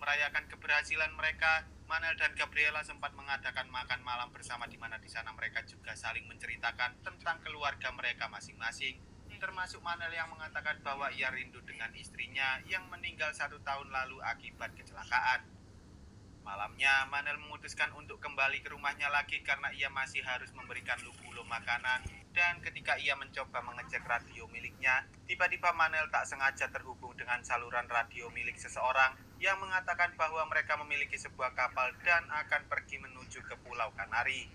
merayakan keberhasilan mereka, Manel dan Gabriela sempat mengadakan makan malam bersama di mana di sana mereka juga saling menceritakan tentang keluarga mereka masing-masing. Termasuk Manel yang mengatakan bahwa ia rindu dengan istrinya yang meninggal 1 tahun lalu akibat kecelakaan. Malamnya, Manel memutuskan untuk kembali ke rumahnya lagi karena ia masih harus memberikan Lubulo makanan. Dan ketika ia mencoba mengecek radio miliknya, tiba-tiba Manel tak sengaja terhubung dengan saluran radio milik seseorang yang mengatakan bahwa mereka memiliki sebuah kapal dan akan pergi menuju ke Pulau Kanari.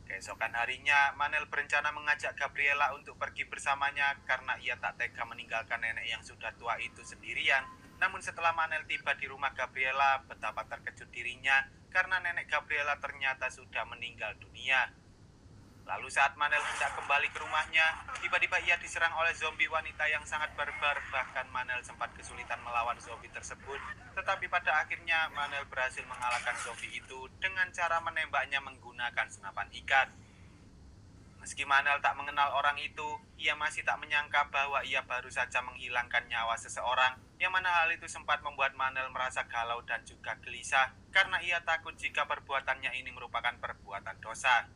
Keesokan harinya, Manel berencana mengajak Gabriela untuk pergi bersamanya karena ia tak tega meninggalkan nenek yang sudah tua itu sendirian. Namun setelah Manel tiba di rumah Gabriela, betapa terkejut dirinya karena nenek Gabriela ternyata sudah meninggal dunia. Lalu saat Manel hendak kembali ke rumahnya, tiba-tiba ia diserang oleh zombie wanita yang sangat barbar. Bahkan Manel sempat kesulitan melawan zombie tersebut. Tetapi pada akhirnya Manel berhasil mengalahkan zombie itu dengan cara menembaknya menggunakan senapan ikat. Meski Manel tak mengenal orang itu, ia masih tak menyangka bahwa ia baru saja menghilangkan nyawa seseorang, yang mana hal itu sempat membuat Manel merasa galau dan juga gelisah, karena ia takut jika perbuatannya ini merupakan perbuatan dosa.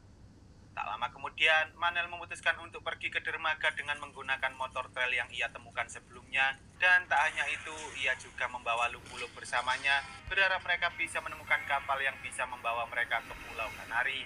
Tak lama kemudian, Manel memutuskan untuk pergi ke dermaga dengan menggunakan motor trail yang ia temukan sebelumnya. Dan tak hanya itu, ia juga membawa Lubulo bersamanya, berharap mereka bisa menemukan kapal yang bisa membawa mereka ke Pulau Kanari.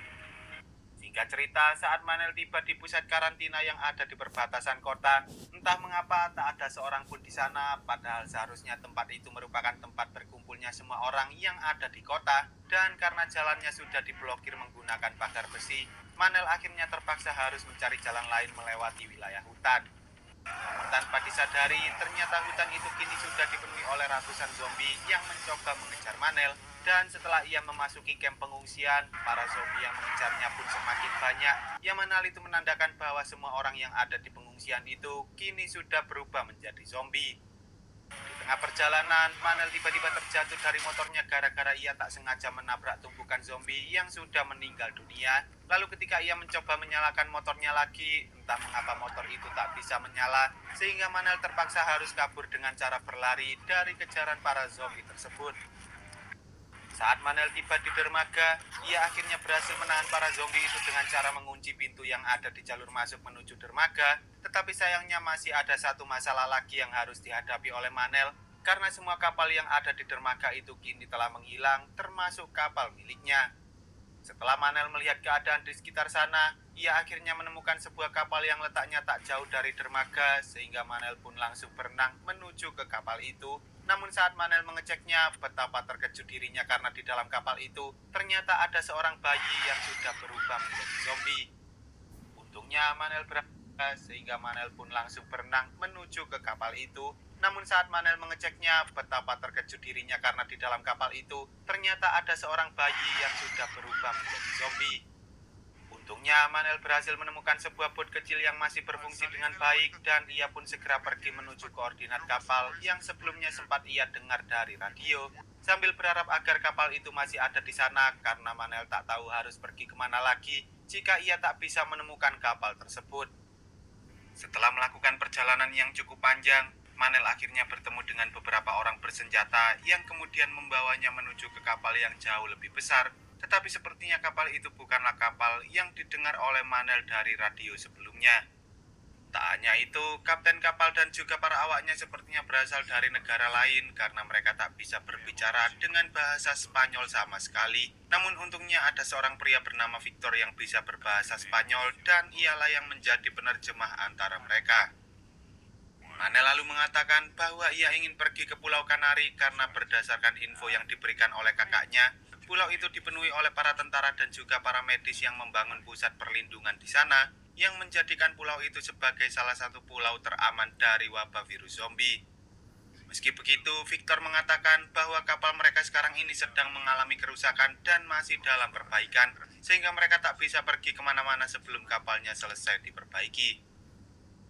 Singkat cerita, saat Manel tiba di pusat karantina yang ada di perbatasan kota, entah mengapa tak ada seorang pun di sana, padahal seharusnya tempat itu merupakan tempat berkumpulnya semua orang yang ada di kota, dan karena jalannya sudah diblokir menggunakan pagar besi, Manel akhirnya terpaksa harus mencari jalan lain melewati wilayah hutan. Namun tanpa disadari, ternyata hutan itu kini sudah dipenuhi oleh ratusan zombie yang mencoba mengejar Manel. Dan setelah ia memasuki kamp pengungsian, para zombie yang mengejarnya pun semakin banyak, yang mana hal itu menandakan bahwa semua orang yang ada di pengungsian itu kini sudah berubah menjadi zombie. Di tengah perjalanan, Manel tiba-tiba terjatuh dari motornya gara-gara ia tak sengaja menabrak tumpukan zombie yang sudah meninggal dunia. Lalu ketika ia mencoba menyalakan motornya lagi, entah mengapa motor itu tak bisa menyala, sehingga Manel terpaksa harus kabur dengan cara berlari dari kejaran para zombie tersebut. Saat Manel tiba di dermaga, ia akhirnya berhasil menahan para zombie itu dengan cara mengunci pintu yang ada di jalur masuk menuju dermaga. Tetapi sayangnya masih ada satu masalah lagi yang harus dihadapi oleh Manel, karena semua kapal yang ada di dermaga itu kini telah menghilang, termasuk kapal miliknya. Setelah Manel melihat keadaan di sekitar sana, ia akhirnya menemukan sebuah kapal yang letaknya tak jauh dari dermaga, sehingga Manel pun langsung berenang menuju ke kapal itu. Namun saat Manel mengeceknya, betapa terkejut dirinya karena di dalam kapal itu ternyata ada seorang bayi yang sudah berubah menjadi zombie. Untungnya Manel berhasil sehingga Manel pun langsung berenang menuju ke kapal itu. Namun saat Manel mengeceknya, betapa terkejut dirinya karena di dalam kapal itu ternyata ada seorang bayi yang sudah berubah menjadi zombie. Untungnya Manel berhasil menemukan sebuah bot kecil yang masih berfungsi dengan baik dan ia pun segera pergi menuju koordinat kapal yang sebelumnya sempat ia dengar dari radio, sambil berharap agar kapal itu masih ada di sana karena Manel tak tahu harus pergi kemana lagi jika ia tak bisa menemukan kapal tersebut. Setelah melakukan perjalanan yang cukup panjang, Manel akhirnya bertemu dengan beberapa orang bersenjata yang kemudian membawanya menuju ke kapal yang jauh lebih besar. Tetapi sepertinya kapal itu bukanlah kapal yang didengar oleh Manel dari radio sebelumnya. Tak hanya itu, kapten kapal dan juga para awaknya sepertinya berasal dari negara lain karena mereka tak bisa berbicara dengan bahasa Spanyol sama sekali. Namun untungnya ada seorang pria bernama Victor yang bisa berbahasa Spanyol dan ialah yang menjadi penerjemah antara mereka. Manel lalu mengatakan bahwa ia ingin pergi ke Pulau Kanari karena berdasarkan info yang diberikan oleh kakaknya, pulau itu dipenuhi oleh para tentara dan juga para medis yang membangun pusat perlindungan di sana, yang menjadikan pulau itu sebagai salah satu pulau teraman dari wabah virus zombie. Meski begitu, Victor mengatakan bahwa kapal mereka sekarang ini sedang mengalami kerusakan dan masih dalam perbaikan, sehingga mereka tak bisa pergi kemana-mana sebelum kapalnya selesai diperbaiki.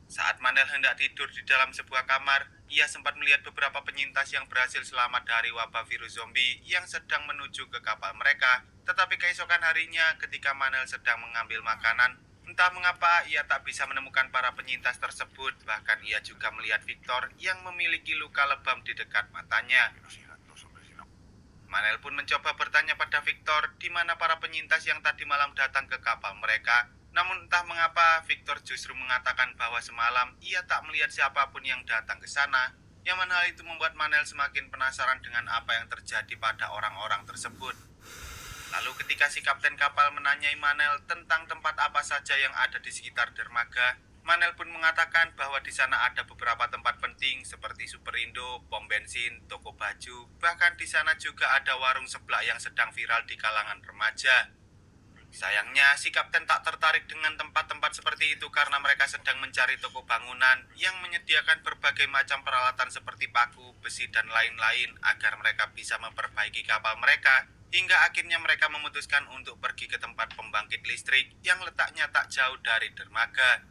Saat Manel hendak tidur di dalam sebuah kamar, ia sempat melihat beberapa penyintas yang berhasil selamat dari wabah virus zombie yang sedang menuju ke kapal mereka. Tetapi keesokan harinya ketika Manel sedang mengambil makanan, entah mengapa ia tak bisa menemukan para penyintas tersebut. Bahkan ia juga melihat Victor yang memiliki luka lebam di dekat matanya. Manel pun mencoba bertanya pada Victor di mana para penyintas yang tadi malam datang ke kapal mereka. Namun entah mengapa Victor justru mengatakan bahwa semalam ia tak melihat siapapun yang datang ke sana. Yang mana hal itu membuat Manel semakin penasaran dengan apa yang terjadi pada orang-orang tersebut. Lalu ketika si kapten kapal menanyai Manel tentang tempat apa saja yang ada di sekitar dermaga, Manel pun mengatakan bahwa di sana ada beberapa tempat penting seperti Superindo, pom bensin, toko baju, bahkan di sana juga ada warung seblak yang sedang viral di kalangan remaja. Sayangnya, si kapten tak tertarik dengan tempat-tempat seperti itu karena mereka sedang mencari toko bangunan yang menyediakan berbagai macam peralatan seperti paku, besi, dan lain-lain agar mereka bisa memperbaiki kapal mereka. Hingga akhirnya mereka memutuskan untuk pergi ke tempat pembangkit listrik yang letaknya tak jauh dari dermaga.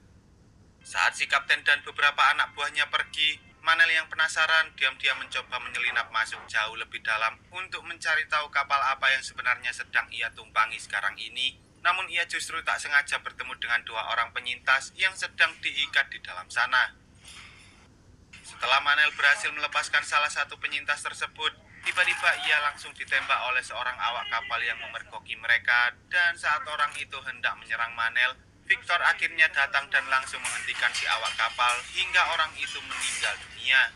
Saat si kapten dan beberapa anak buahnya pergi, Manel yang penasaran diam-diam mencoba menyelinap masuk jauh lebih dalam untuk mencari tahu kapal apa yang sebenarnya sedang ia tumpangi sekarang ini. Namun ia justru tak sengaja bertemu dengan dua orang penyintas yang sedang diikat di dalam sana. Setelah Manel berhasil melepaskan salah satu penyintas tersebut, tiba-tiba ia langsung ditembak oleh seorang awak kapal yang memergoki mereka, dan saat orang itu hendak menyerang Manel, Victor akhirnya datang dan langsung menghentikan si awak kapal hingga orang itu meninggal dunia.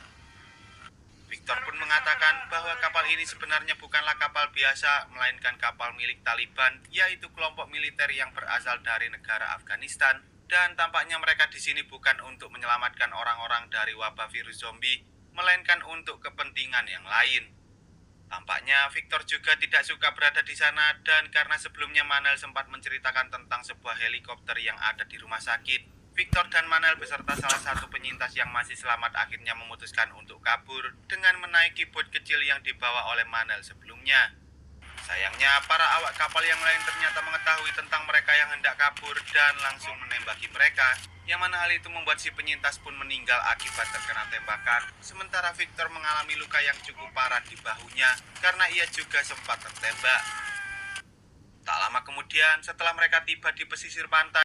Victor pun mengatakan bahwa kapal ini sebenarnya bukanlah kapal biasa, melainkan kapal milik Taliban, yaitu kelompok militer yang berasal dari negara Afghanistan. Dan tampaknya mereka di sini bukan untuk menyelamatkan orang-orang dari wabah virus zombie, melainkan untuk kepentingan yang lain. Tampaknya Victor juga tidak suka berada di sana, dan karena sebelumnya Manel sempat menceritakan tentang sebuah helikopter yang ada di rumah sakit, Victor dan Manel beserta salah satu penyintas yang masih selamat akhirnya memutuskan untuk kabur dengan menaiki bot kecil yang dibawa oleh Manel sebelumnya. Sayangnya, para awak kapal yang lain ternyata mengetahui tentang mereka yang hendak kabur dan langsung menembaki mereka, yang mana hal itu membuat si penyintas pun meninggal akibat terkena tembakan, sementara Victor mengalami luka yang cukup parah di bahunya karena ia juga sempat tertembak. Tak lama kemudian, setelah mereka tiba di pesisir pantai,